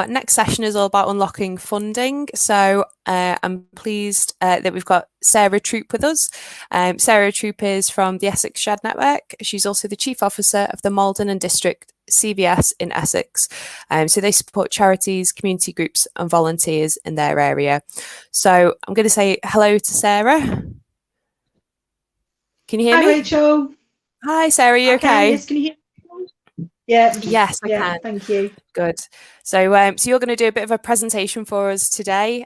next session is all about unlocking funding. So I'm pleased that we've got Sarah Troop with us. Sarah Troop is from the Essex Shed Network. She's also the Chief Officer of the Maldon and District CVS in Essex. So they support charities, community groups and volunteers in their area. So I'm going to say hello to Sarah. Can you hear me? Hi, Rachel. Hi, Sarah. You okay? Yes, can you hear me? Yeah. Yes, I can. Thank you. Good. So you're going to do a bit of a presentation for us today.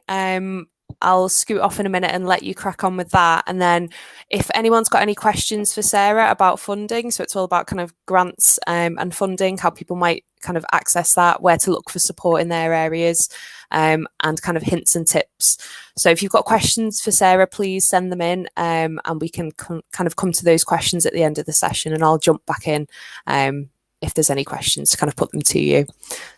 I'll scoot off in a minute and let you crack on with that. And then if anyone's got any questions for Sarah about funding, so it's all about kind of grants and funding, how people might kind of access that, where to look for support in their areas, and kind of hints and tips. So if you've got questions for Sarah, please send them in, and we can kind of come to those questions at the end of the session, and I'll jump back in if there's any questions to kind of put them to you.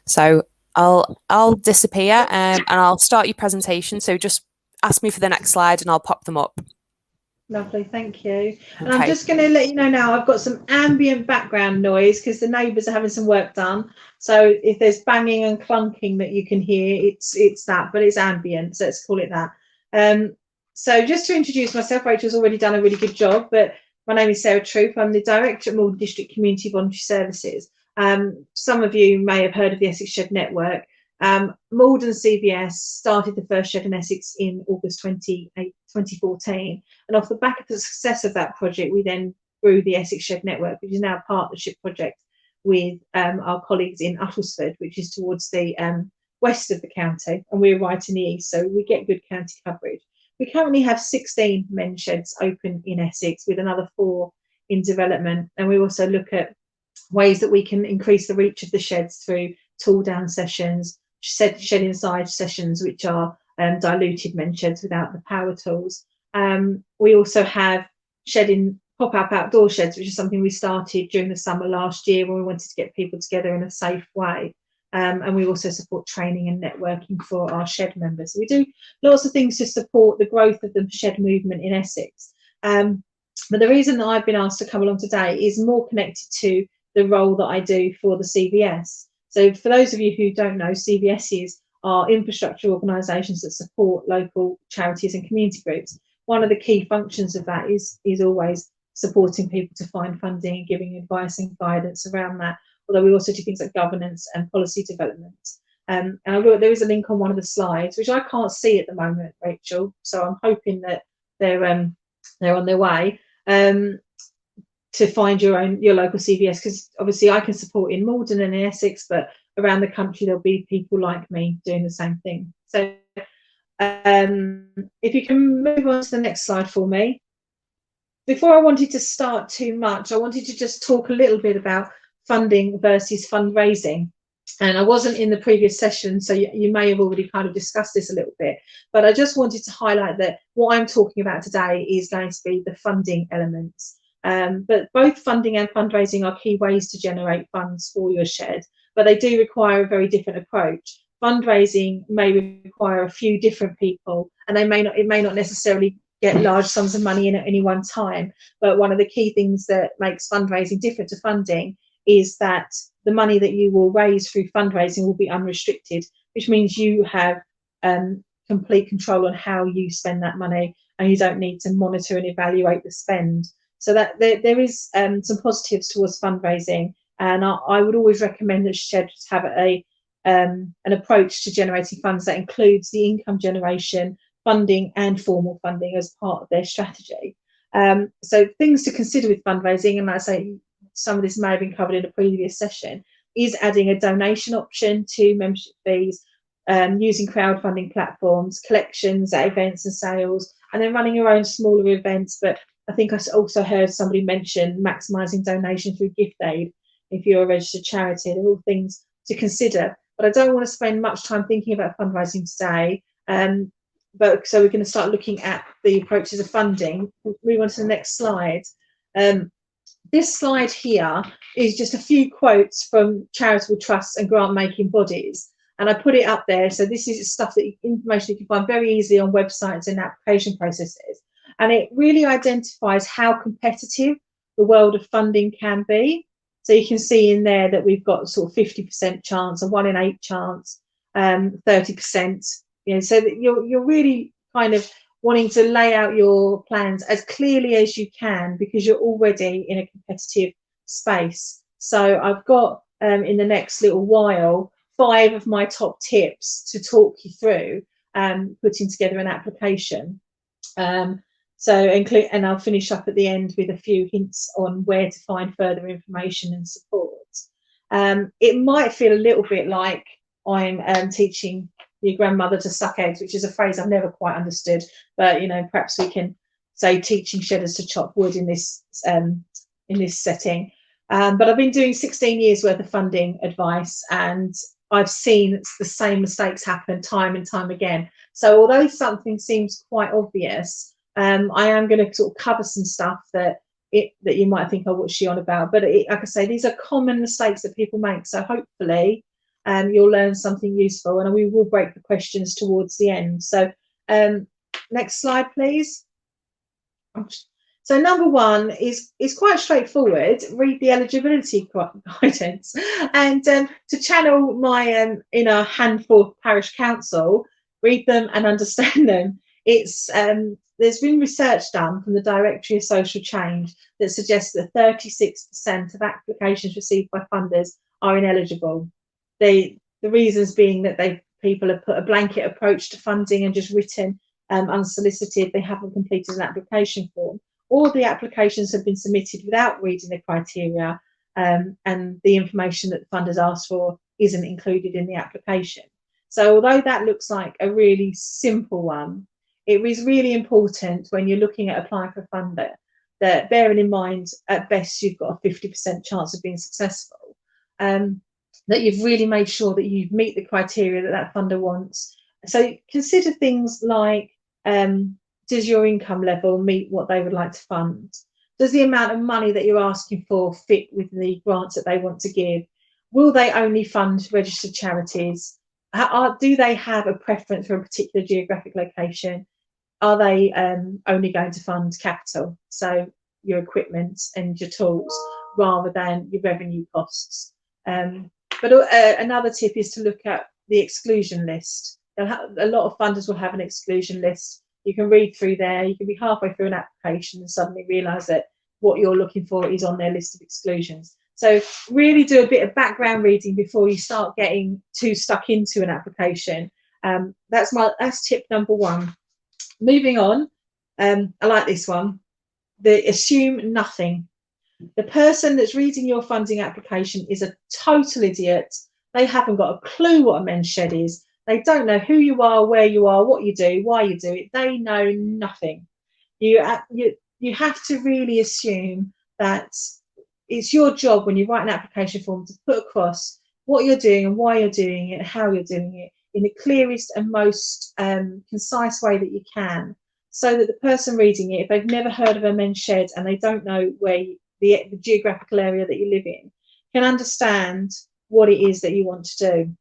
So I'll disappear and I'll start your presentation. So just ask me for the next slide and I'll pop them up. Lovely, thank you. And Okay. I'm just going to let you know now, I've got some ambient background noise because the neighbours are having some work done. So if there's banging and clunking that you can hear, it's that, but it's ambient, so let's call it that. So just to introduce myself, Rachel's already done a really good job, but my name is Sarah Troop. I'm the Director at Maldon District Community Voluntary Services. Some of you may have heard of the Essex Shed Network. Maldon CVS started the first shed in Essex in August 2014. And off the back of the success of that project, we then grew the Essex Shed Network, which is now a partnership project with our colleagues in Uttlesford, which is towards the west of the county, and we're right in the east, so we get good county coverage. We currently have 16 men's sheds open in Essex with another 4 in development, and we also look at ways that we can increase the reach of the sheds through tool down sessions, shed inside sessions, which are diluted men's sheds without the power tools. We also have pop-up outdoor sheds, which is something we started during the summer last year when we wanted to get people together in a safe way. And we also support training and networking for our shed members. So we do lots of things to support the growth of the shed movement in Essex. But the reason that I've been asked to come along today is more connected to the role that I do for the CVS. So for those of you who don't know, CVSs are infrastructure organisations that support local charities and community groups. One of the key functions of that is always supporting people to find funding and giving advice and guidance around that. Although we also do things like governance and policy development. And there is a link on one of the slides, which I can't see at the moment, Rachel. So I'm hoping that they're on their way to find your local CVS, because obviously I can support in Maldon and in Essex, but around the country there'll be people like me doing the same thing. So if you can move on to the next slide for me. Before I wanted to start too much, I wanted to just talk a little bit about funding versus fundraising. And I wasn't in the previous session, so you may have already kind of discussed this a little bit, but I just wanted to highlight that what I'm talking about today is going to be the funding elements. But both funding and fundraising are key ways to generate funds for your shed, but they do require a very different approach. Fundraising may require a few different people, and it may not necessarily get large sums of money in at any one time. But one of the key things that makes fundraising different to funding is that the money that you will raise through fundraising will be unrestricted, which means you have complete control on how you spend that money, and you don't need to monitor and evaluate the spend. So that there is some positives towards fundraising, and I would always recommend that sheds have an approach to generating funds that includes the income generation, funding and formal funding as part of their strategy. So things to consider with fundraising, and like I say, some of this may have been covered in a previous session, is adding a donation option to membership fees, using crowdfunding platforms, collections at events and sales, and then running your own smaller events. But I think I also heard somebody mention maximising donation through gift aid if you're a registered charity. They're all things to consider, but I don't want to spend much time thinking about fundraising today. So we're going to start looking at the approaches of funding. Move on to the next slide. This slide here is just a few quotes from charitable trusts and grant-making bodies, and I put it up there. So this is stuff information you can find very easily on websites and application processes, and it really identifies how competitive the world of funding can be. So you can see in there that we've got sort of 50% chance, a 1 in 8 chance, 30%, so that you're really kind of wanting to lay out your plans as clearly as you can, because you're already in a competitive space. So I've got in the next little while 5 of my top tips to talk you through putting together an application. And I'll finish up at the end with a few hints on where to find further information and support. It might feel a little bit like I'm teaching your grandmother to suck eggs, which is a phrase I've never quite understood, but perhaps we can say teaching shedders to chop wood in this setting. But I've been doing 16 years worth of funding advice, and I've seen the same mistakes happen time and time again. So although something seems quite obvious, I am going to sort of cover some stuff that you might think, oh, what's she on about? But like I say, these are common mistakes that people make. So hopefully you'll learn something useful, and we will break the questions towards the end. So next slide, please. So number 1 is quite straightforward. Read the eligibility guidance, and to channel my inner handful parish council, read them and understand them. It's there's been research done from the Directory of Social Change that suggests that 36% of applications received by funders are ineligible. The reasons being that people have put a blanket approach to funding and just written unsolicited. They haven't completed an application form, or the applications have been submitted without reading the criteria, and the information that the funders asked for isn't included in the application. So although that looks like a really simple one, it is really important when you're looking at applying for a funder that, bearing in mind at best you've got a 50% chance of being successful, that you've really made sure that you meet the criteria that funder wants. So consider things like, does your income level meet what they would like to fund? Does the amount of money that you're asking for fit with the grants that they want to give? Will they only fund registered charities? Do they have a preference for a particular geographic location? Are they only going to fund capital, so your equipment and your tools, rather than your revenue costs? But another tip is to look at the exclusion list. A lot of funders will have an exclusion list. You can read through there. You can be halfway through an application and suddenly realise that what you're looking for is on their list of exclusions. So really do a bit of background reading before you start getting too stuck into an application. That's tip number 1. Moving on, I like this one. Assume nothing. The person that's reading your funding application is a total idiot. They haven't got a clue what a men's shed is. They don't know who you are, where you are, what you do, why you do it. They know nothing. You have to really assume that it's your job, when you write an application form, to put across what you're doing and why you're doing it and how you're doing it in the clearest and most concise way that you can, so that the person reading it, if they've never heard of a men's shed and they don't know where the geographical area that you live in, can understand what it is that you want to do.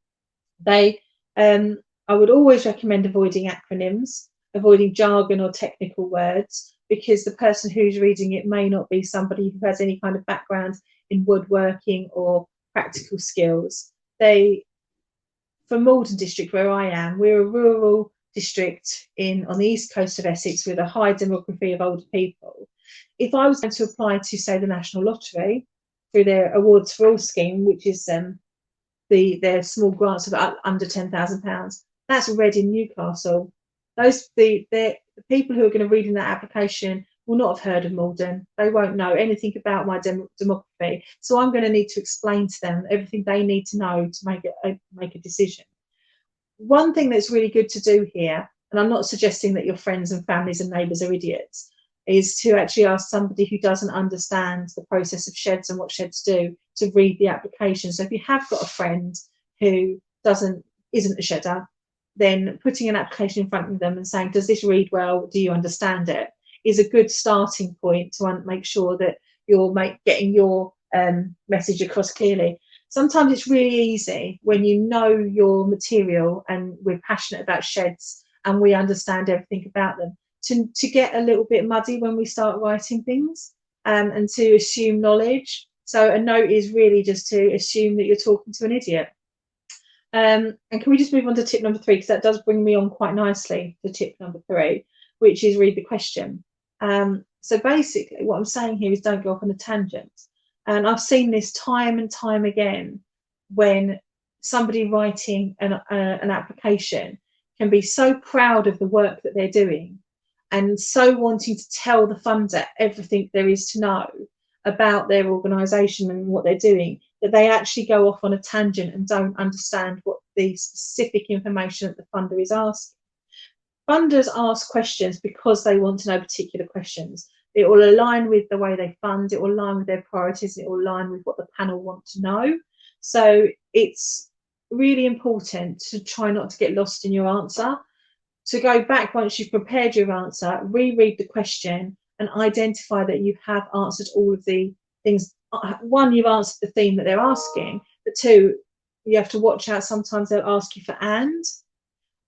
I would always recommend avoiding acronyms, avoiding jargon or technical words, because the person who's reading it may not be somebody who has any kind of background in woodworking or practical skills. For Maldon District, where I am, we're a rural district on the east coast of Essex with a high demography of older people. If I was going to apply to, say, the National Lottery through their Awards for All scheme, which is their small grants of under £10,000, that's Reading, Newcastle. The people who are going to read in that application will not have heard of Maldon. They won't know anything about my demography. So I'm going to need to explain to them everything they need to know to make a decision. One thing that's really good to do here, and I'm not suggesting that your friends and families and neighbours are idiots, is to actually ask somebody who doesn't understand the process of sheds and what sheds do to read the application. So if you have got a friend who isn't a shedder, then putting an application in front of them and saying, does this read well? Do you understand it? Is a good starting point to make sure that you're getting your message across clearly. Sometimes it's really easy when you know your material and we're passionate about sheds and we understand everything about them to get a little bit muddy when we start writing things and to assume knowledge. So a note is really just to assume that you're talking to an idiot. And can we just move on to tip number 3, because that does bring me on quite nicely to tip number 3, which is read the question. So basically what I'm saying here is don't go off on a tangent. And I've seen this time and time again when somebody writing an application can be so proud of the work that they're doing and so wanting to tell the funder everything there is to know about their organisation and what they're doing, that they actually go off on a tangent and don't understand what the specific information that the funder is asking. Funders ask questions because they want to know particular questions. It will align with the way they fund, it will align with their priorities, it will align with what the panel want to know. So it's really important to try not to get lost in your answer, to go back once you've prepared your answer, reread the question and identify that you have answered all of the things. One, you've answered the theme that they're asking, but 2, you have to watch out. Sometimes they'll ask you for and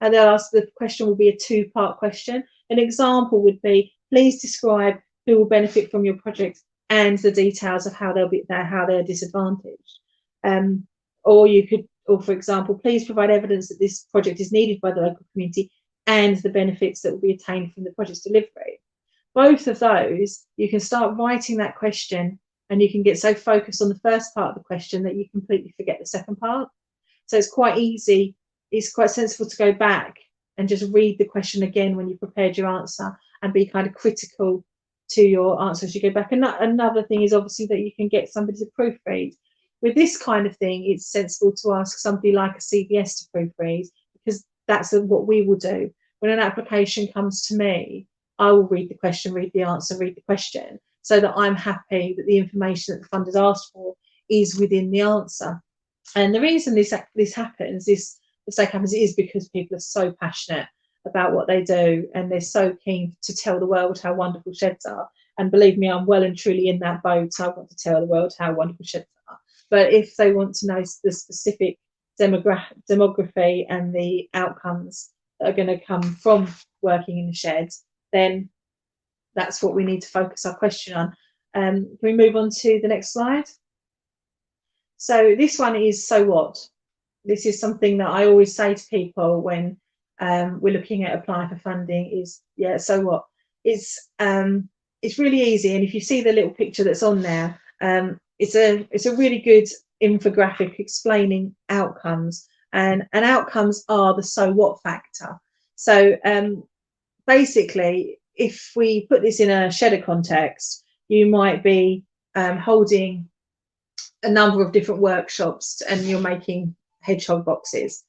they'll ask, the question will be a 2-part question. An example would be, please describe who will benefit from your project and the details of how they're disadvantaged. Or you could, or for example, please provide evidence that this project is needed by the local community and the benefits that will be attained from the project's delivery. Both of those, you can start writing that question and you can get so focused on the first part of the question that you completely forget the second part. So it's quite easy, it's quite sensible to go back and just read the question again when you prepared your answer and be kind of critical to your answer as you go back. And another thing is obviously that you can get somebody to proofread. With this kind of thing, it's sensible to ask somebody like a CVS to proofread, because that's what we will do. When an application comes to me, I will read the question, read the answer, read the question, so that I'm happy that the information that the funder's asked for is within the answer. And the reason this happens, this mistake happens, is because people are so passionate about what they do and they're so keen to tell the world how wonderful sheds are. And believe me, I'm well and truly in that boat. I want to tell the world how wonderful sheds are. But if they want to know the specific demography and the outcomes that are going to come from working in the sheds, then that's what we need to focus our question on. Can we move on to the next slide? So this one is, so what? This is something that I always say to people when we're looking at applying for funding is, yeah, so what? It's really easy. And if you see the little picture that's on there, it's a really good infographic explaining outcomes, and outcomes are the so what factor. So basically, if we put this in a shedder context, you might be holding a number of different workshops and you're making hedgehog boxes,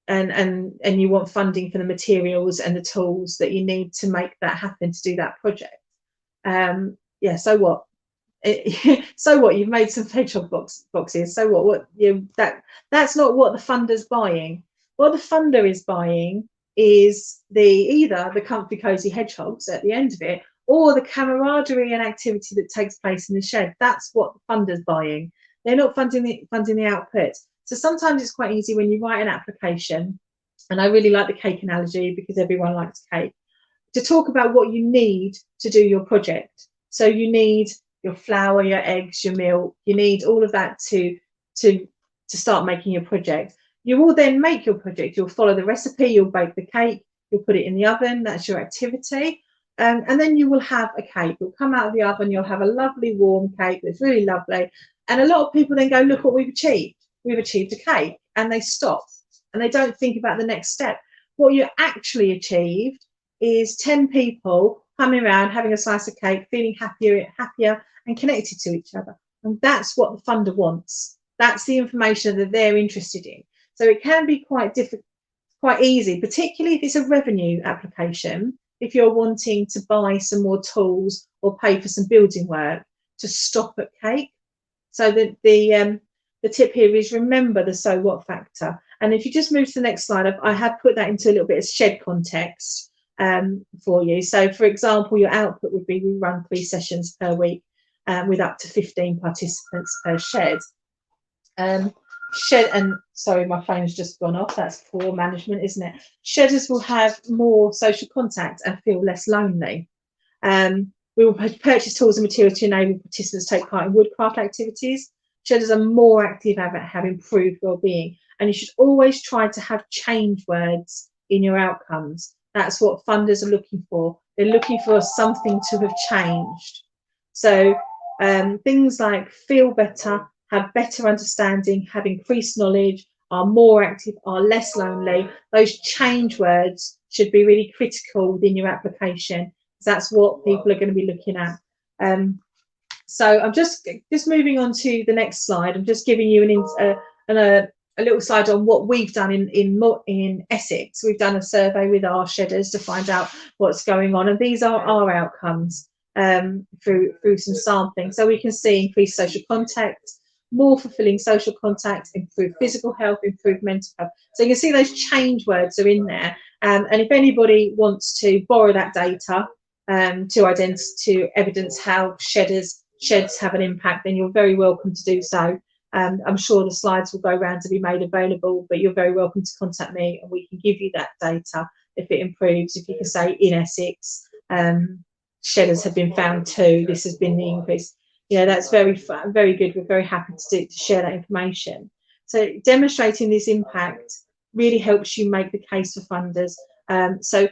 and you want funding for the materials and the tools that you need to make that happen, to do that project. Yeah, so what? So what? You've made some hedgehog boxes. So what? That's not what the funder's buying. What the funder is buying is either the comfy cozy hedgehogs at the end of it, or the camaraderie and activity that takes place in the shed. That's what the funder's buying. They're not funding the output. So sometimes it's quite easy when you write an application, and I really like the cake analogy because everyone likes cake, to talk about what you need to do your project. So you need your flour, your eggs, your milk, you need all of that to start making your project. You will then make your project, you'll follow the recipe, you'll bake the cake, you'll put it in the oven, that's your activity. And then you will have a cake. You'll come out of the oven, you'll have a lovely warm cake that's really lovely. And a lot of people then go, look what we've achieved. We've achieved a cake. And they stop and they don't think about the next step. What you actually achieved is 10 people coming around, having a slice of cake, feeling happier and connected to each other. And that's what the funder wants. That's the information that they're interested in. So it can be quite easy, particularly if it's a revenue application, if you're wanting to buy some more tools or pay for some building work, to stop at cake. So that the tip here is, remember the so what factor. And if you just move to the next slide, I have put that into a little bit of shed context for you. So for example, your output would be, we run 3 sessions per week with up to 15 participants per shed. Sorry, my phone's just gone off. That's poor management, isn't it? Shedders will have more social contact and feel less lonely. We will purchase tools and materials to enable participants to take part in woodcraft activities, shedders are more active, have improved well-being. And you should always try to have change words in your outcomes. That's what funders are looking for. They're looking for something to have changed. So things like feel better, have better understanding, have increased knowledge, are more active, are less lonely. Those change words should be really critical within your application. That's what people are going to be looking at. So I'm just moving on to the next slide. I'm just giving you a little slide on what we've done in Essex. We've done a survey with our shedders to find out what's going on, and these are our outcomes through some sampling. So we can see increased social contact, more fulfilling social contact, improved physical health, improved mental health. So you can see those change words are in there. And if anybody wants to borrow that data to evidence how sheds have an impact, then you're very welcome to do so. I'm sure the slides will go around to be made available, but you're very welcome to contact me and we can give you that data if it improves. If you can say in Essex, shedders have been found too, this has been the increase. That's very good. We're very happy to share that information. So demonstrating this impact really helps you make the case for funders. So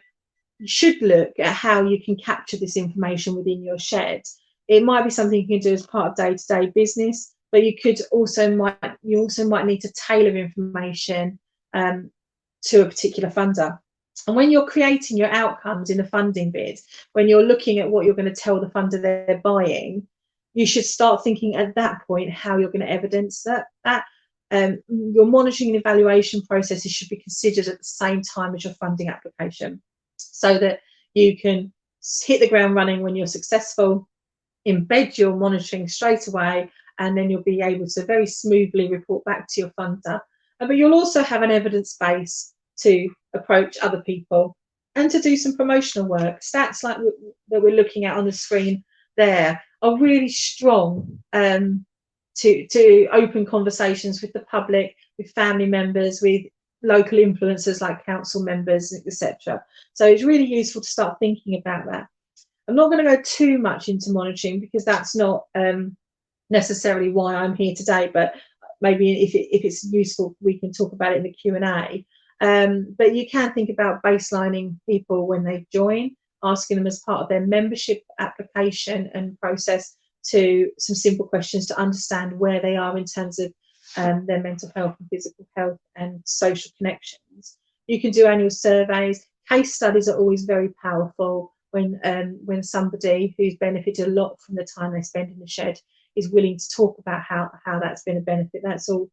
you should look at how you can capture this information within your shed. It might be something you can do as part of day-to-day business, but you also might need to tailor information to a particular funder. And when you're creating your outcomes in a funding bid, when you're looking at what you're going to tell the funder they're buying, you should start thinking at that point how you're going to evidence that. Your monitoring and evaluation processes should be considered at the same time as your funding application, so that you can hit the ground running when you're successful, embed your monitoring straight away, and then you'll be able to very smoothly report back to your funder. But you'll also have an evidence base to approach other people and to do some promotional work. Stats like that we're looking at on the screen there are really strong to open conversations with the public, with family members, with local influencers like council members, etc. So it's really useful to start thinking about that. I'm not going to go too much into monitoring because that's not necessarily why I'm here today, but maybe if it's useful, we can talk about it in the Q&A. But you can think about baselining people when they join, asking them as part of their membership application and process to some simple questions to understand where they are in terms of their mental health and physical health and social connections. You can do annual surveys. Case studies are always very powerful when somebody who's benefited a lot from the time they spend in the shed is willing to talk about how that's been a benefit. That's all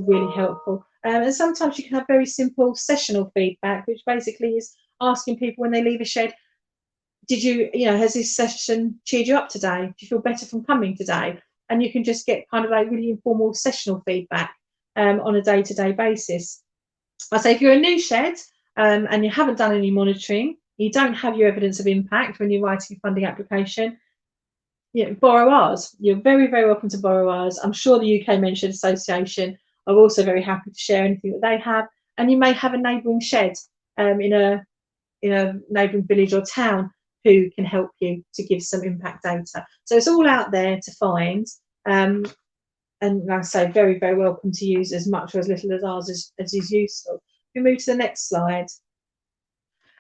really helpful. And sometimes you can have very simple sessional feedback, which basically is asking people when they leave a shed, has this session cheered you up today? Do you feel better from coming today? And you can just get kind of like really informal sessional feedback on a day-to-day basis. I say if you're a new shed and you haven't done any monitoring, you don't have your evidence of impact when you're writing a funding application, borrow ours. You're very, very welcome to borrow ours. I'm sure the UK Men's Shed Association are also very happy to share anything that they have. And you may have a neighbouring shed in a neighbouring village or town who can help you to give some impact data. So it's all out there to find. And like I say, very, very welcome to use as much or as little as ours as is useful. We move to the next slide.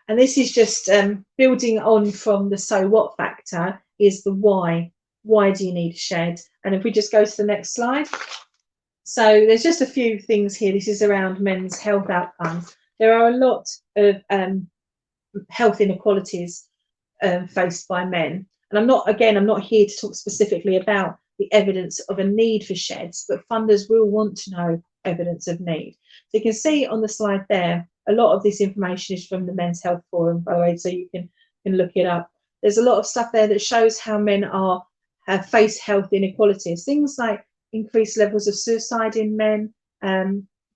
And this is just building on from the so what factor is the why. Why do you need a shed? And if we just go to the next slide. So there's just a few things here. This is around men's health outcomes. There are a lot of health inequalities faced by men. And I'm not here to talk specifically about the evidence of a need for sheds, but funders will want to know evidence of need. So you can see on the slide there, a lot of this information is from the Men's Health Forum, by the way, so you can look it up. There's a lot of stuff there that shows how men have faced health inequalities, things like increased levels of suicide in men,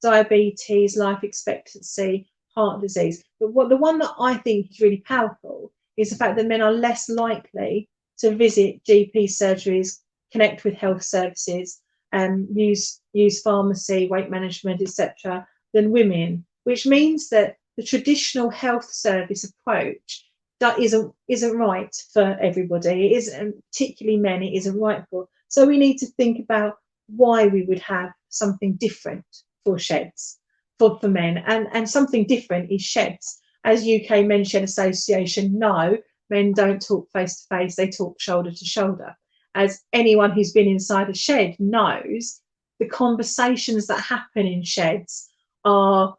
diabetes, life expectancy, heart disease. But the one that I think is really powerful is the fact that men are less likely to visit GP surgeries, connect with health services, and use pharmacy, weight management, etc., than women, which means that the traditional health service approach that isn't right for everybody. It isn't, particularly men, it isn't right for. So we need to think about why we would have something different for sheds for men, and something different is sheds. As UK Men's Shed Association know, men don't talk face to face, they talk shoulder to shoulder. As anyone who's been inside a shed knows, the conversations that happen in sheds are,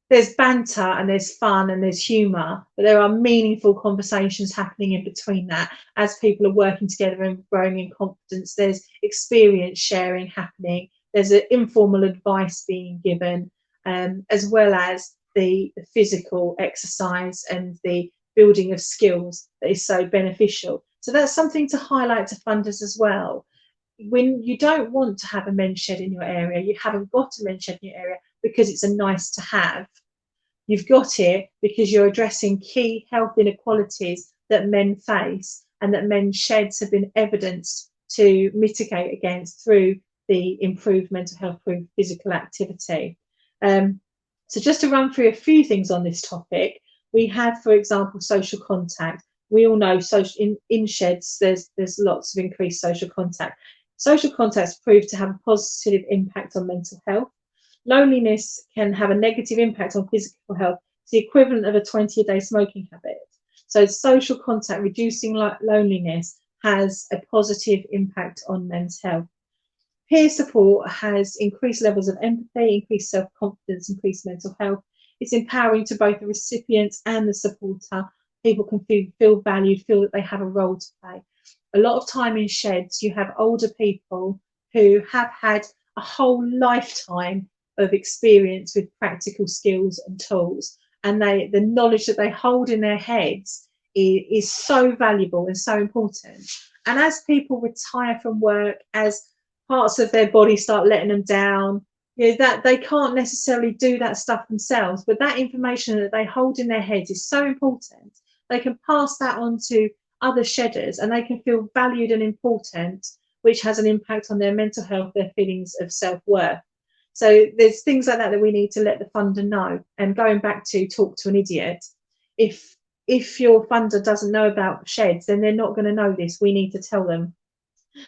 there's banter and there's fun and there's humour, but there are meaningful conversations happening in between that as people are working together and growing in confidence. There's experience sharing happening, there's an informal advice being given, as well as the physical exercise and the building of skills that is so beneficial. So that's something to highlight to funders as well. When you don't want to have a men's shed in your area, you haven't got a men's shed in your area because it's a nice to have. You've got it because you're addressing key health inequalities that men face and that men's sheds have been evidenced to mitigate against through the improved mental health, through physical activity. So just to run through a few things on this topic, we have, for example, social contact. We all know in sheds there's lots of increased social contact. Social contacts proved to have a positive impact on mental health. Loneliness can have a negative impact on physical health. It's the equivalent of a 20-a-day smoking habit. So social contact, reducing loneliness, has a positive impact on men's health. Peer support has increased levels of empathy, increased self-confidence, increased mental health. It's empowering to both the recipient and the supporter. People can feel valued, feel that they have a role to play. A lot of time in sheds, you have older people who have had a whole lifetime of experience with practical skills and tools, and the knowledge that they hold in their heads is so valuable and so important. And as people retire from work, as parts of their body start letting them down, you know, that they can't necessarily do that stuff themselves, but that information that they hold in their heads is so important. They can pass that on to other shedders and they can feel valued and important, which has an impact on their mental health, their feelings of self-worth. So there's things like that that we need to let the funder know. And going back to talk to an idiot, if your funder doesn't know about sheds, then they're not going to know this. We need to tell them.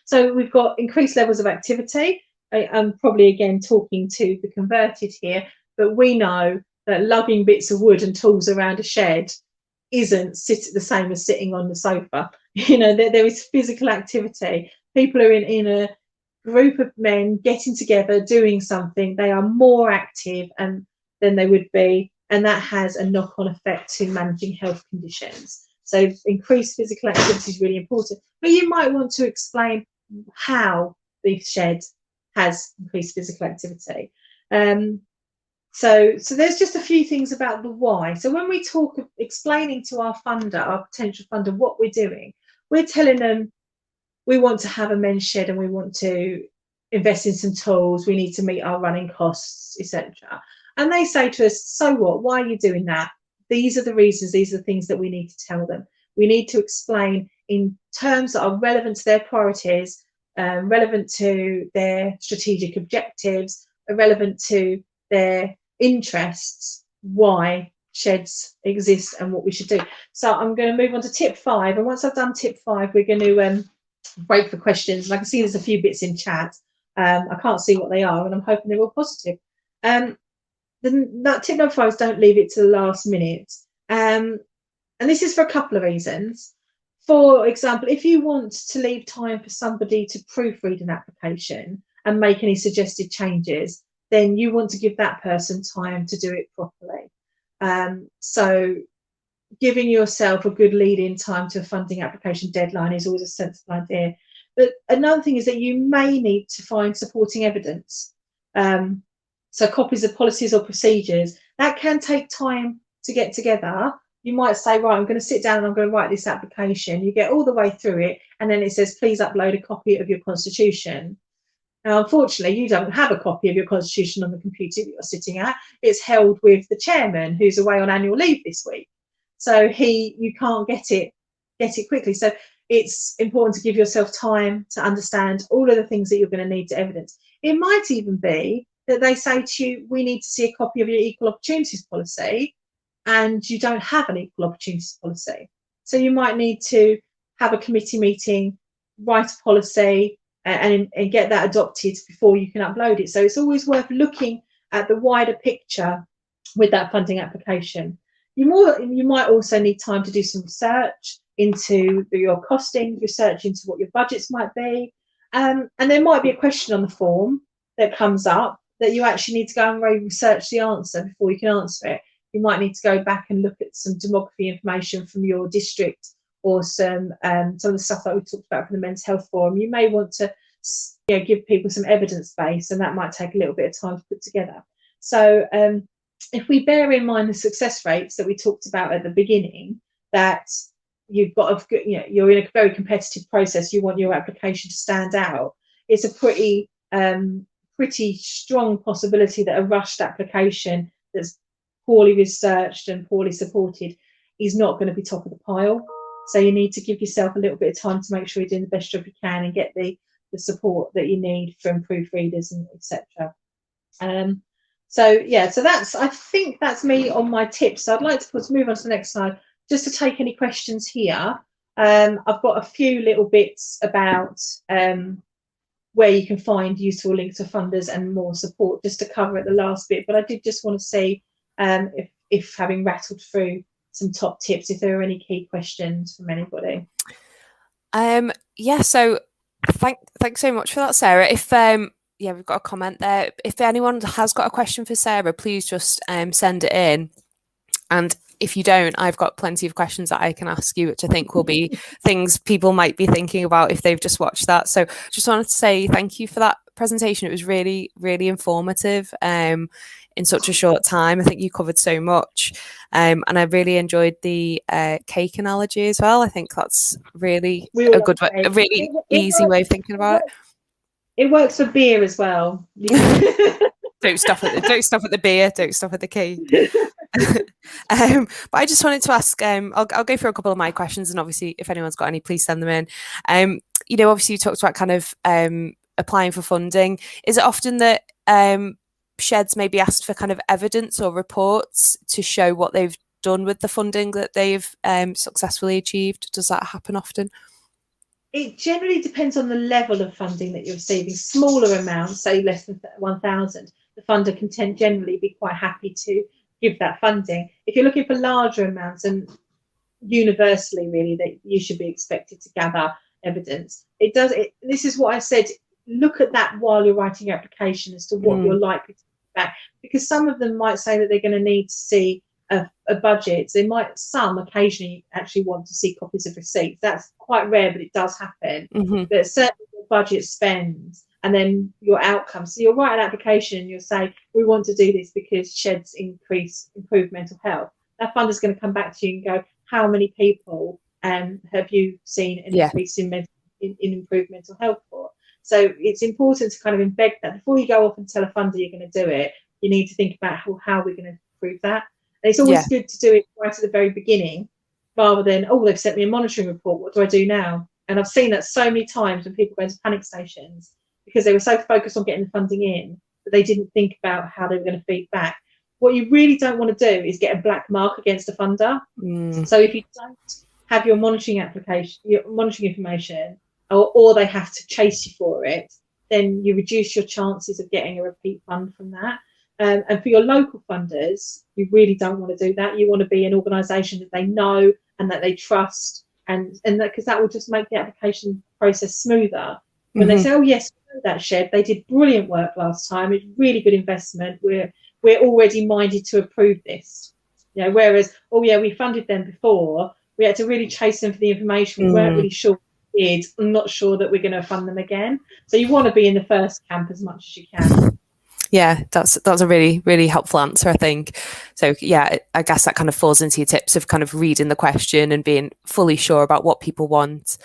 So we've got increased levels of activity. I'm probably again talking to the converted here, but we know that lugging bits of wood and tools around a shed isn't the same as sitting on the sofa. You know, there is physical activity. People are in a group of men getting together, doing something. They are more active than they would be, and that has a knock-on effect to managing health conditions. So increased physical activity is really important. But you might want to explain how the shed has increased physical activity. So there's just a few things about the why. So when we talk of explaining to our funder, our potential funder, what we're doing, we're telling them we want to have a men's shed and we want to invest in some tools, we need to meet our running costs, etc. And they say to us, so what? Why are you doing that? These are the reasons, these are the things that we need to tell them. We need to explain in terms that are relevant to their priorities, relevant to their strategic objectives, relevant to their interests, why sheds exist and what we should do. So I'm going to move on to tip 5. And once I've done tip 5, we're going to break for questions. And I can see there's a few bits in chat. I can't see what they are, and I'm hoping they're all positive. Tip number 5 is don't leave it to the last minute. And this is for a couple of reasons. For example, if you want to leave time for somebody to proofread an application and make any suggested changes, then you want to give that person time to do it properly. So giving yourself a good lead-in time to a funding application deadline is always a sensible idea. But another thing is that you may need to find supporting evidence. So copies of policies or procedures, that can take time to get together. You might say, right, I'm going to sit down and I'm going to write this application. You get all the way through it, and then it says, please upload a copy of your constitution. Now, unfortunately, you don't have a copy of your constitution on the computer that you're sitting at. It's held with the chairman, who's away on annual leave this week. So you can't get it quickly. So it's important to give yourself time to understand all of the things that you're going to need to evidence. It might even be that they say to you, we need to see a copy of your equal opportunities policy, and you don't have an equal opportunities policy. So you might need to have a committee meeting, write a policy, and get that adopted before you can upload it. So it's always worth looking at the wider picture with that funding application. You might also need time to do some research into your costing, research into what your budgets might be, and there might be a question on the form that comes up that you actually need to go and research the answer before you can answer it. You might need to go back and look at some demography information from your district, or some of the stuff that we talked about from the Men's Health Forum. You may want to give people some evidence base, and that might take a little bit of time to put together. So if we bear in mind the success rates that we talked about at the beginning, that you've got you're in a very competitive process, you want your application to stand out, it's a pretty strong possibility that a rushed application that's poorly researched and poorly supported is not going to be top of the pile. So you need to give yourself a little bit of time to make sure you're doing the best job you can and get the support that you need from proofreaders and etc. So I think that's me on my tips. So I'd like to move on to the next slide, just to take any questions here. I've got a few little bits about where you can find useful links to funders and more support, just to cover at the last bit. But I did just want to see if having rattled through some top tips, if there are any key questions from anybody. So thanks so much for that, Sarah. If we've got a comment there. If anyone has got a question for Sarah, please just send it in. And if you don't, I've got plenty of questions that I can ask you, which I think will be things people might be thinking about if they've just watched that. So just wanted to say thank you for that presentation. It was really, really informative in such a short time. I think you covered so much. And I really enjoyed the cake analogy as well. I think that's really a good way, a really easy way of thinking about it. It works for beer as well. Don't stop at the beer. Don't stop at the cake. But I just wanted to ask. I'll go through a couple of my questions, and obviously, if anyone's got any, please send them in. Obviously, you talked about kind of applying for funding. Is it often that sheds may be asked for kind of evidence or reports to show what they've done with the funding that they've successfully achieved? Does that happen often? It generally depends on the level of funding that you're receiving. Smaller amounts, say less than 1,000, the funder can generally be quite happy to give that funding. If you're looking for larger amounts, and universally really, that you should be expected to gather evidence. This is what I said. Look at that while you're writing your application as to what you're likely to get back, because some of them might say that they're going to need to see a budget. They might, some occasionally actually want to see copies of receipts. That's quite rare, but it does happen. But certainly your budget spends and then your outcomes. So you'll write an application and you'll say, we want to do this because sheds improve mental health. That funder's going to come back to you and go, how many people have you seen an increase in improved mental health for? So it's important to kind of embed that. Before you go off and tell a funder you're going to do it, you need to think about how we're going to prove that. And it's always good to do it right at the very beginning, rather than, they've sent me a monitoring report, what do I do now? And I've seen that so many times when people go into panic stations because they were so focused on getting the funding in that they didn't think about how they were going to feed back. What you really don't want to do is get a black mark against a funder. So if you don't have your monitoring application, your monitoring information, or they have to chase you for it, then you reduce your chances of getting a repeat fund from that. And for your local funders, you really don't want to do that. You want to be an organisation that they know and that they trust, and because that will just make the application process smoother. When they say, yes, we know that shed, they did brilliant work last time, it's really good investment, we're already minded to approve this. Whereas, we funded them before, we had to really chase them for the information, we weren't really sure we did, I'm not sure that we're going to fund them again. So you want to be in the first camp as much as you can. Yeah, that's a really, really helpful answer, I think. So I guess that kind of falls into your tips of kind of reading the question and being fully sure about what people want.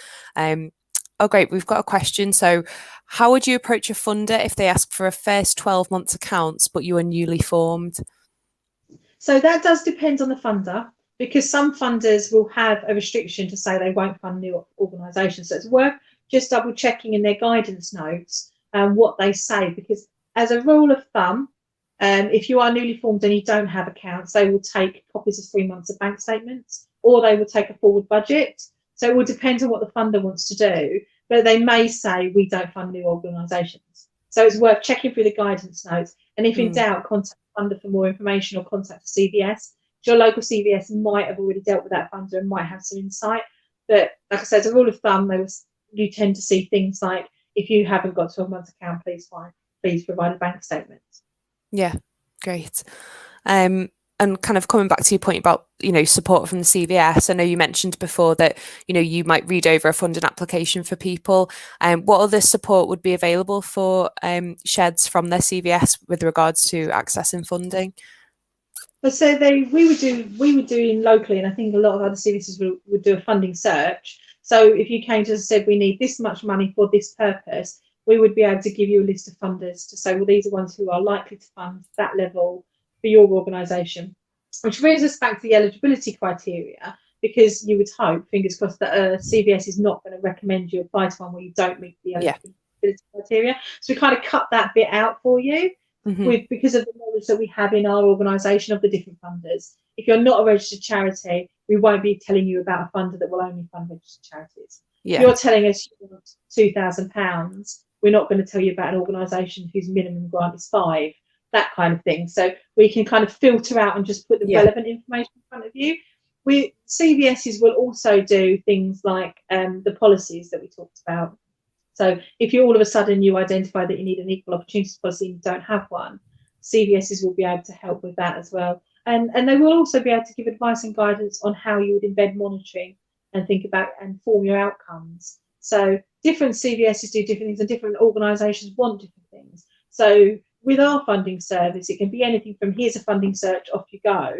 Great, we've got a question. So how would you approach a funder if they ask for a first 12 months accounts but you are newly formed? So that does depend on the funder, because some funders will have a restriction to say they won't fund new organisations. So it's worth just double checking in their guidance notes what they say, because as a rule of thumb, if you are newly formed and you don't have accounts, they will take copies of 3 months of bank statements, or they will take a forward budget. So it will depend on what the funder wants to do. but they may say we don't fund new organisations. So it's worth checking through the guidance notes, and if in doubt, contact the funder for more information or contact the CVS. Your local CVS might have already dealt with that funder and might have some insight. But like I said, as a rule of thumb, you tend to see things like, if you haven't got 12 months account, please provide a bank statement. Yeah, great. And kind of coming back to your point about, support from the CVS, I know you mentioned before that, you might read over a funding application for people. What other support would be available for sheds from their CVS with regards to accessing funding? But so we would do locally, and I think a lot of other CVSs would do a funding search. So if you came to us and said we need this much money for this purpose, we would be able to give you a list of funders to say, well, these are ones who are likely to fund that level for your organisation. Which brings us back to the eligibility criteria, because you would hope, fingers crossed, that a CVS is not going to recommend you apply to one where you don't meet the eligibility criteria. So we kind of cut that bit out for you. Because of the knowledge that we have in our organisation of the different funders. If you're not a registered charity, we won't be telling you about a funder that will only fund registered charities. If you're telling us you want £2,000, we're not going to tell you about an organisation whose minimum grant is 5, that kind of thing. So we can kind of filter out and just put the relevant information in front of you. CVSs will also do things like the policies that we talked about. So if you all of a sudden you identify that you need an equal opportunities policy and you don't have one, CVSs will be able to help with that as well. And they will also be able to give advice and guidance on how you would embed monitoring and think about and form your outcomes. So different CVSs do different things and different organisations want different things. So with our funding service, it can be anything from here's a funding search, off you go,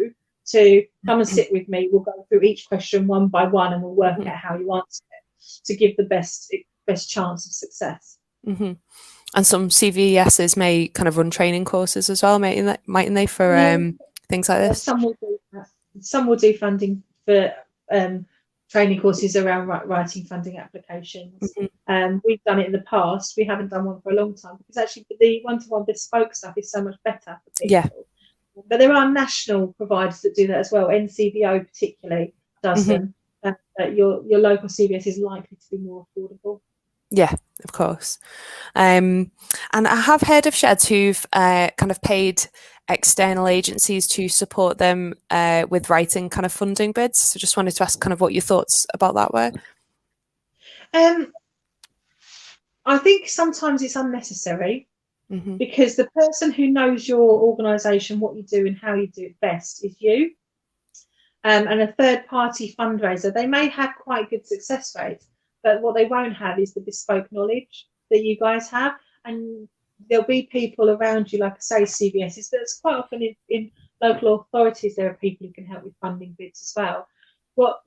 to come and sit with me. We'll go through each question one by one and we'll work out how you answer it to give the best chance of success. And some CVSs may kind of run training courses as well, mightn't they, for things like this? Some will do funding for training courses around writing funding applications. We've done it in the past. We haven't done one for a long time because actually the one-to-one bespoke stuff is so much better for people. But there are national providers that do that as well. NCVO particularly does them. Your local CVS is likely to be more affordable. Yeah, of course. And I have heard of sheds who've kind of paid external agencies to support them with writing kind of funding bids. So just wanted to ask kind of what your thoughts about that were. I think sometimes it's unnecessary because the person who knows your organisation, what you do and how you do it best is you. And a third party fundraiser, they may have quite good success rates, but what they won't have is the bespoke knowledge that you guys have. And there'll be people around you, like I say, CVSs, but it's quite often in local authorities, there are people who can help with funding bids as well.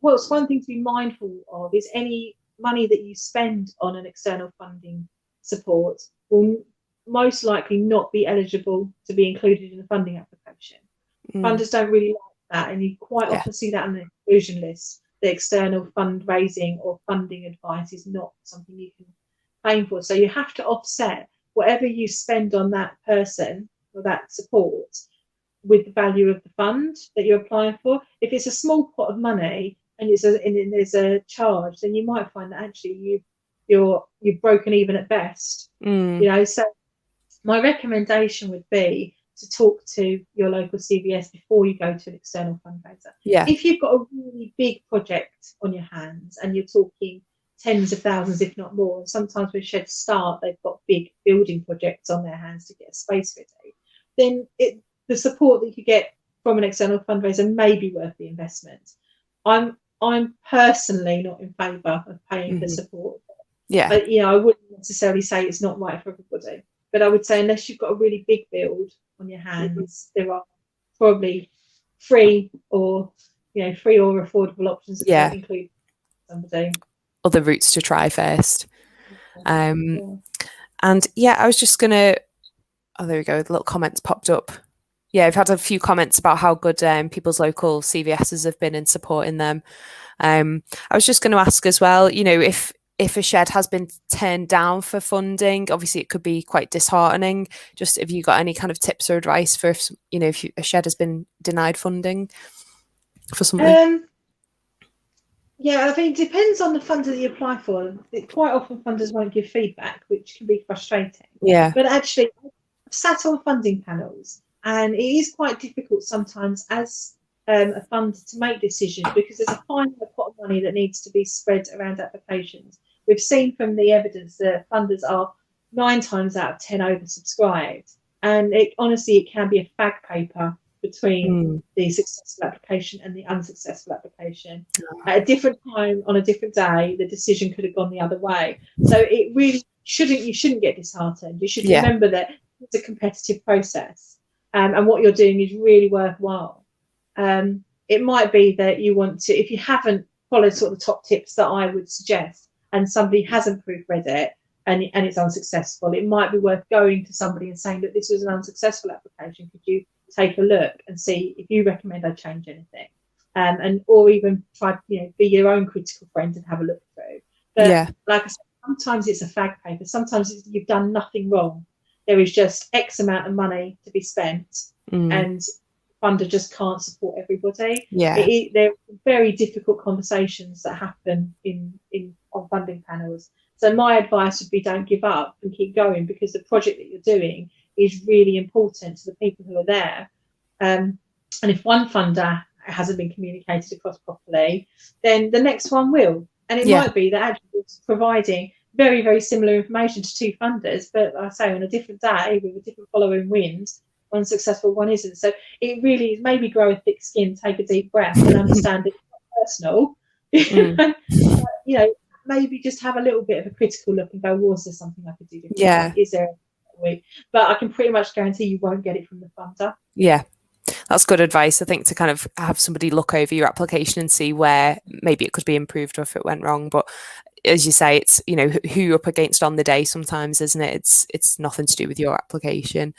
What's one thing to be mindful of is any money that you spend on an external funding support will most likely not be eligible to be included in the funding application. Funders don't really like that, and you quite often see that on the exclusion list. The external fundraising or funding advice is not something you can claim for. So you have to offset whatever you spend on that person or that support with the value of the fund that you're applying for. If it's a small pot of money and there's a charge, then you might find that actually you've broken even at best. So my recommendation would be to talk to your local CVS before you go to an external fundraiser. If you've got a really big project on your hands and you're talking tens of thousands, if not more, and sometimes when sheds start, they've got big building projects on their hands to get a space ready, then the support that you get from an external fundraiser may be worth the investment. I'm personally not in favour of paying for support. I wouldn't necessarily say it's not right for everybody, but I would say unless you've got a really big build on your hands, there are probably free or affordable options that don't include somebody. Other routes to try first. And I was just gonna. Oh, there we go. The little comments popped up. I've had a few comments about how good people's local CVSs have been in supporting them. I was just going to ask as well, if a shed has been turned down for funding, obviously it could be quite disheartening. Just if you got any kind of tips or advice for if a shed has been denied funding for something. Yeah, I think it depends on the funder that you apply for. Quite often funders won't give feedback, which can be frustrating. Yeah. But actually, I've sat on funding panels, and it is quite difficult sometimes as a funder to make decisions because there's a finite pot of money that needs to be spread around applications. We've seen from the evidence that funders are 9 times out of 10 oversubscribed, and honestly, it can be a fag paper between the successful application and the unsuccessful application. At a different time on a different day, the decision could have gone the other way. So it really you shouldn't get disheartened. You should remember that it's a competitive process, and what you're doing is really worthwhile. It might be that you want to, if you haven't followed sort of the top tips that I would suggest, and somebody hasn't proofread it and it's unsuccessful, it might be worth going to somebody and saying that this was an unsuccessful application. Could you take a look and see if you recommend I change anything? And or even try, be your own critical friend and have a look through. But like I said, sometimes it's a fag paper. Sometimes you've done nothing wrong. There is just X amount of money to be spent, and funder just can't support everybody. There are very difficult conversations that happen on funding panels. So my advice would be don't give up and keep going, because the project that you're doing is really important to the people who are there. And if one funder hasn't been communicated across properly, then the next one will. And it might be that actually it's providing very, very similar information to 2 funders, but like I say, on a different day with a different following wind, one successful, one isn't. So it really is, maybe grow a thick skin, take a deep breath and understand it's not personal. Maybe just have a little bit of a critical look and go, was there something I could do differently? Is there a way? But I can pretty much guarantee you won't get it from the funder. That's good advice, I think, to kind of have somebody look over your application and see where maybe it could be improved or if it went wrong. But as you say, it's who you're up against on the day sometimes, isn't it? It's nothing to do with your application.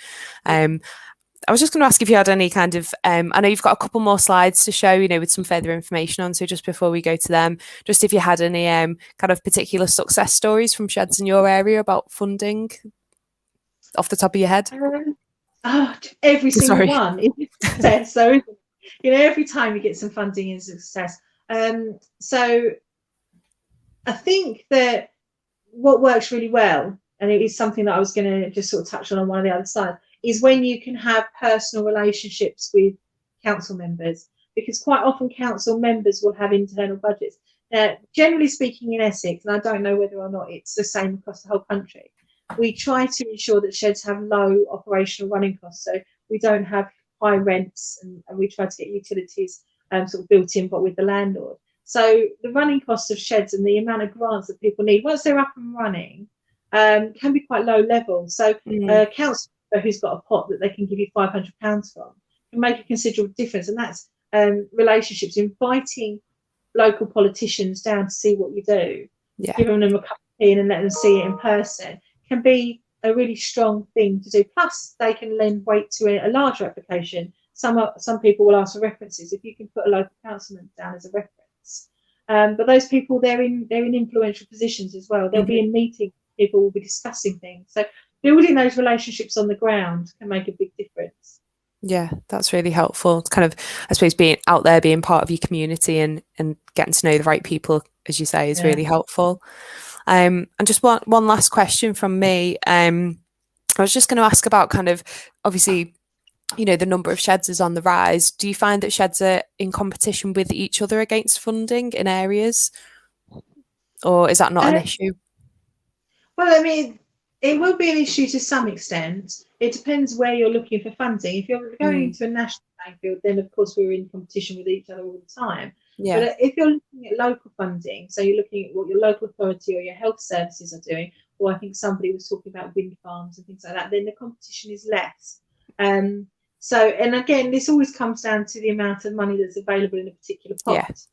I was just going to ask if you had any kind of I know you've got a couple more slides to show, with some further information on, so just before we go to them, just if you had any kind of particular success stories from sheds in your area about funding off the top of your head. Every single one is a success. So, every time you get some funding is a success. So I think that what works really well, and it is something that I was going to just sort of touch on one of the other slides, is when you can have personal relationships with council members, because quite often council members will have internal budgets. Generally speaking in Essex, and I don't know whether or not it's the same across the whole country, we try to ensure that sheds have low operational running costs. So we don't have high rents, and we try to get utilities sort of built in, but with the landlord. So the running costs of sheds and the amount of grants that people need once they're up and running can be quite low level. So a council who's got a pot that they can give you £500 from can make a considerable difference. And that's relationships, inviting local politicians down to see what you do, giving them a cup of tea and letting them see it in person, can be a really strong thing to do. Plus, they can lend weight to a larger application. Some people will ask for references. If you can put a local councilman down as a reference, but those people, they're in influential positions as well. They'll be in meetings. People will be discussing things. So building those relationships on the ground can make a big difference. Yeah, that's really helpful. It's kind of, I suppose, being out there, being part of your community and getting to know the right people, as you say, is really helpful. And just one last question from me. I was just going to ask about kind of, obviously, the number of sheds is on the rise. Do you find that sheds are in competition with each other against funding in areas? Or is that not an issue? Well, I mean, it will be an issue to some extent. It depends where you're looking for funding. If you're going to a national playing field, then of course we're in competition with each other all the time. But if you're looking at local funding, so you're looking at what your local authority or your health services are doing, or I think somebody was talking about wind farms and things like that, then the competition is less. So, and again, this always comes down to the amount of money that's available in a particular pot.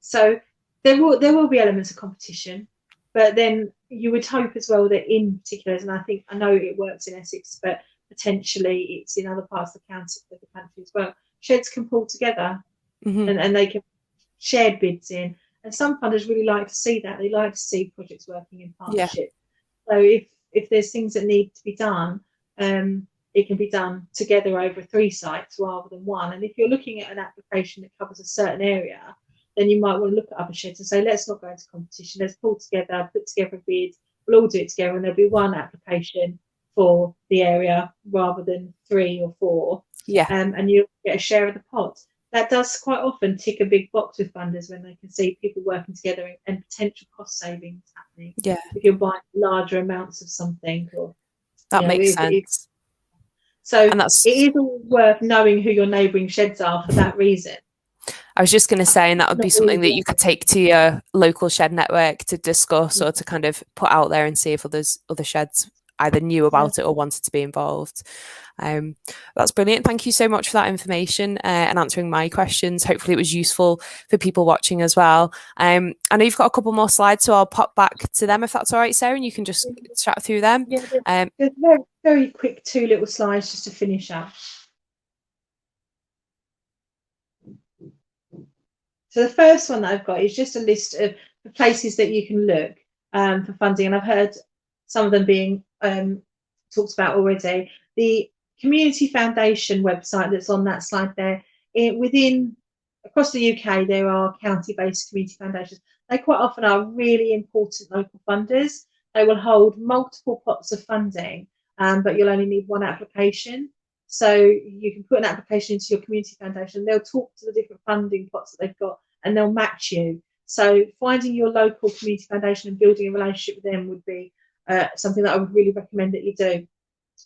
So there will be elements of competition, but then you would hope as well that in particular, and I know it works in Essex, but potentially it's in other parts of the country as well, sheds can pull together and they can share bids in. And some funders really like to see that. They like to see projects working in partnership. So if there's things that need to be done, it can be done together over 3 sites rather than one. And if you're looking at an application that covers a certain area, then you might want to look at other sheds and say, let's not go into competition, let's pull together, put together a bid, we'll all do it together, and there'll be one application for the area rather than 3 or 4, Yeah. and you'll get a share of the pot. That does quite often tick a big box with funders when they can see people working together and potential cost savings happening. Yeah. If you're buying larger amounts of something, or that makes sense. So And it is all worth knowing who your neighbouring sheds are for that reason. I was just going to say, and that would be something that you could take to your local shed network to discuss or to kind of put out there and see if other sheds either knew about it or wanted to be involved. That's brilliant. Thank you so much for that information and answering my questions. Hopefully it was useful for people watching as well. I know you've got a couple more slides, so I'll pop back to them if that's all right, Sarah, and you can just chat through them. Yeah, there's very, very quick 2 little slides just to finish up. So the first one that I've got is just a list of the places that you can look for funding, and I've heard some of them being talked about already. The Community Foundation website that's on that slide there, across the UK there are county-based community foundations. They quite often are really important local funders. They will hold multiple pots of funding, but you'll only need 1 application. So you can put an application into your community foundation, they'll talk to the different funding pots that they've got, and they'll match you. So finding your local community foundation and building a relationship with them would be something that I would really recommend that you do.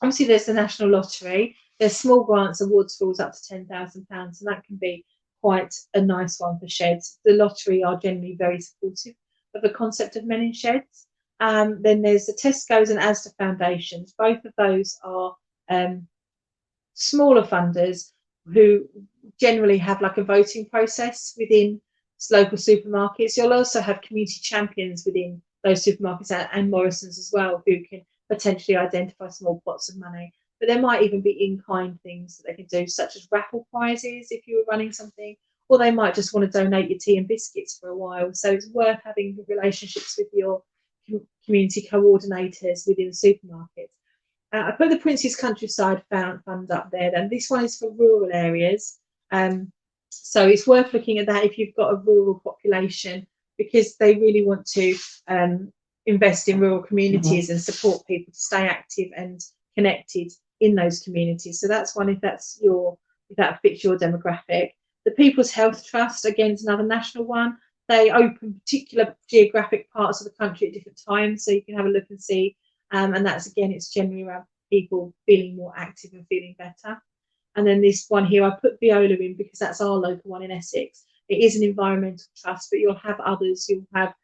Obviously, there's the National Lottery. There's small grants awards falls up to £10,000, and that can be quite a nice one for sheds. The lottery are generally very supportive of the concept of men in sheds. Then there's the Tesco's and Asda foundations. Both of those are smaller funders who generally have like a voting process within local supermarkets. You'll also have community champions within those supermarkets and Morrison's as well, who can potentially identify small pots of money. But there might even be in-kind things that they can do, such as raffle prizes if you were running something, or they might just want to donate your tea and biscuits for a while. So it's worth having relationships with your community coordinators within supermarkets. I put the Prince's Countryside Fund up there. Then this one is for rural areas, so it's worth looking at that if you've got a rural population, because they really want to invest in rural communities and support people to stay active and connected in those communities. So that's one if that fits your demographic. The People's Health Trust, again, is another national one. They open particular geographic parts of the country at different times, so you can have a look and see. And that's, again, it's generally around people feeling more active and feeling better. And then this one here, I put Viola in because that's our local one in Essex. It is an environmental trust, but you'll have others. You'll have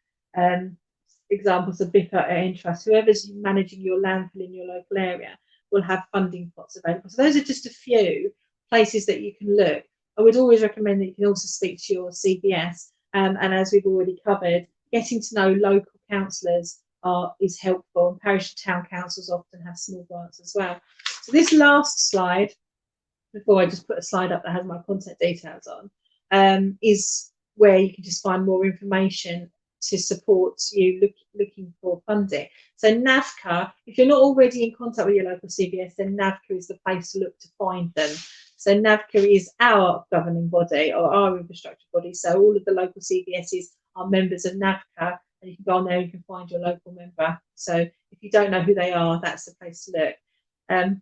examples of BIPA and Trust. Whoever's managing your landfill in your local area will have funding pots available. So those are just a few places that you can look. I would always recommend that you can also speak to your CVS. And as we've already covered, getting to know local councillors is helpful, and parish and town councils often have small grants as well. So this last slide, before I just put a slide up that has my contact details on, is where you can just find more information to support you looking for funding. So NAVCA, if you're not already in contact with your local CVS, then NAVCA is the place to look to find them. So NAVCA is our governing body or our infrastructure body. So all of the local CVSs are members of NAVCA, and you can go on there and you can find your local member. So if you don't know who they are, that's the place to look.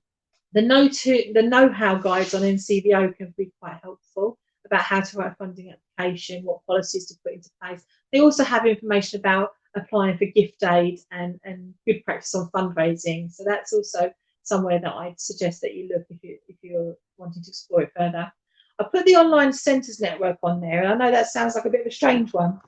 The know-how guides on NCVO can be quite helpful about how to write a funding application, what policies to put into place. They also have information about applying for gift aid and good practice on fundraising. So that's also somewhere that I'd suggest that you look if you're wanting to explore it further. I put the online centres network on there, and I know that sounds like a bit of a strange one,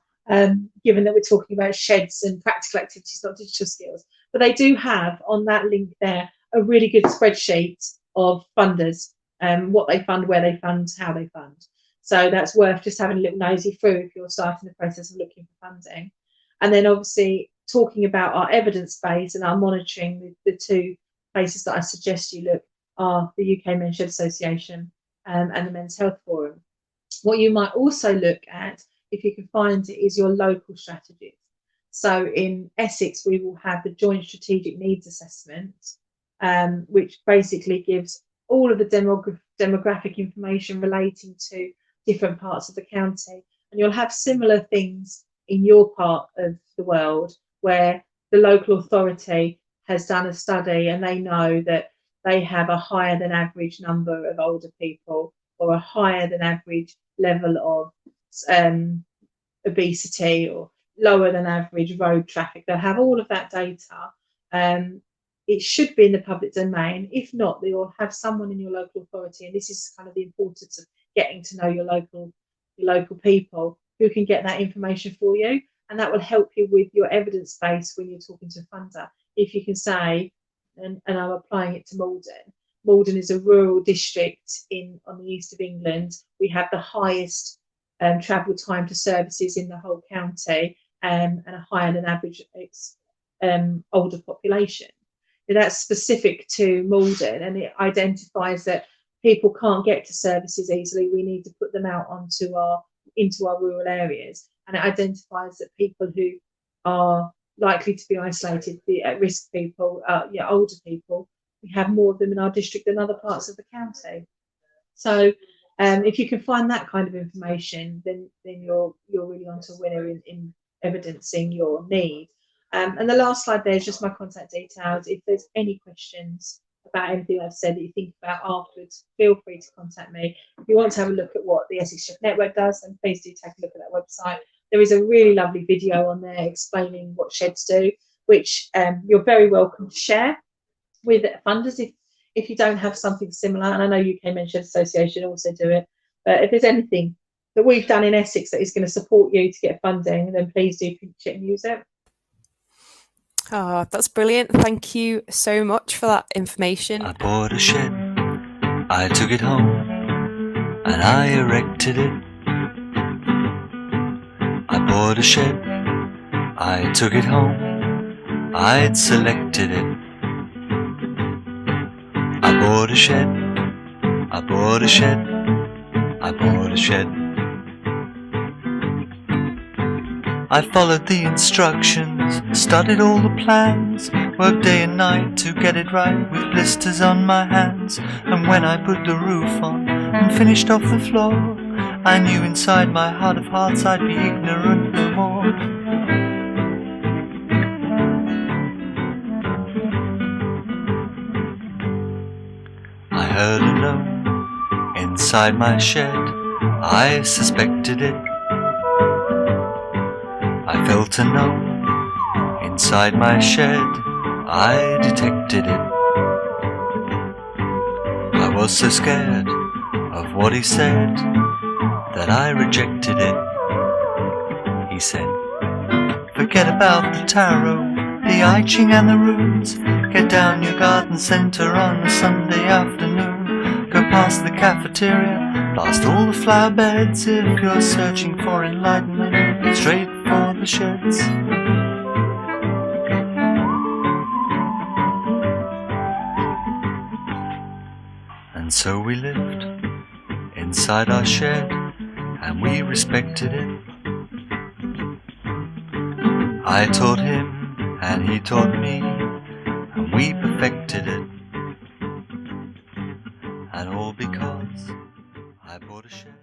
given that we're talking about sheds and practical activities, not digital skills. But they do have on that link there a really good spreadsheet of funders, what they fund, where they fund, how they fund. So that's worth just having a little nosy through if you're starting the process of looking for funding. And then obviously talking about our evidence base and our monitoring, the 2 places that I suggest you look are the UK Men's Shed Association and the Men's Health Forum. What you might also look at, if you can find it, is your local strategies. So in Essex, we will have the Joint Strategic Needs Assessment, which basically gives all of the demographic information relating to different parts of the county. And you'll have similar things in your part of the world where the local authority has done a study and they know that they have a higher than average number of older people or a higher than average level of obesity or lower than average road traffic. They'll have all of that data. It should be in the public domain. If not, you'll have someone in your local authority, and this is kind of the importance of getting to know your local people who can get that information for you, and that will help you with your evidence base when you're talking to a funder. If you can say, and I'm applying it to Maldon. Maldon is a rural district on the east of England. We have the highest travel time to services in the whole county, and a higher than average older population. That's specific to Maldon, and it identifies that people can't get to services easily. We need to put them out into our rural areas, and it identifies that people who are likely to be isolated, the at-risk people, older people, we have more of them in our district than other parts of the county. So if you can find that kind of information, then you're really onto a winner in evidencing your need. And the last slide there is just my contact details. If there's any questions about anything I've said that you think about afterwards, feel free to contact me. If you want to have a look at what the Essex Chef Network does, then please do take a look at that website. There is a really lovely video on there explaining what sheds do, which you're very welcome to share with funders if you don't have something similar. And I know UK Men's Shed Association also do it. But if there's anything that we've done in Essex that is going to support you to get funding, then please do pinch it and use it. Oh, that's brilliant. Thank you so much for that information. I bought a shed, I took it home, and I erected it. I bought a shed, I took it home, I'd selected it. I bought a shed, I bought a shed, I bought a shed. I followed the instructions, studied all the plans, worked day and night to get it right with blisters on my hands. And when I put the roof on and finished off the floor, I knew inside my heart of hearts I'd be ignorant no more. I heard a no inside my shed, I suspected it. I felt a no inside my shed, I detected it. I was so scared of what he said that I rejected it. He said, forget about the tarot, the I Ching and the runes. Get down your garden centre on a Sunday afternoon. Go past the cafeteria, past all the flower beds. If you're searching for enlightenment, head straight for the sheds. And so we lived inside our shed, and we respected it. I taught him, and he taught me, and we perfected it. And all because I bought a shed.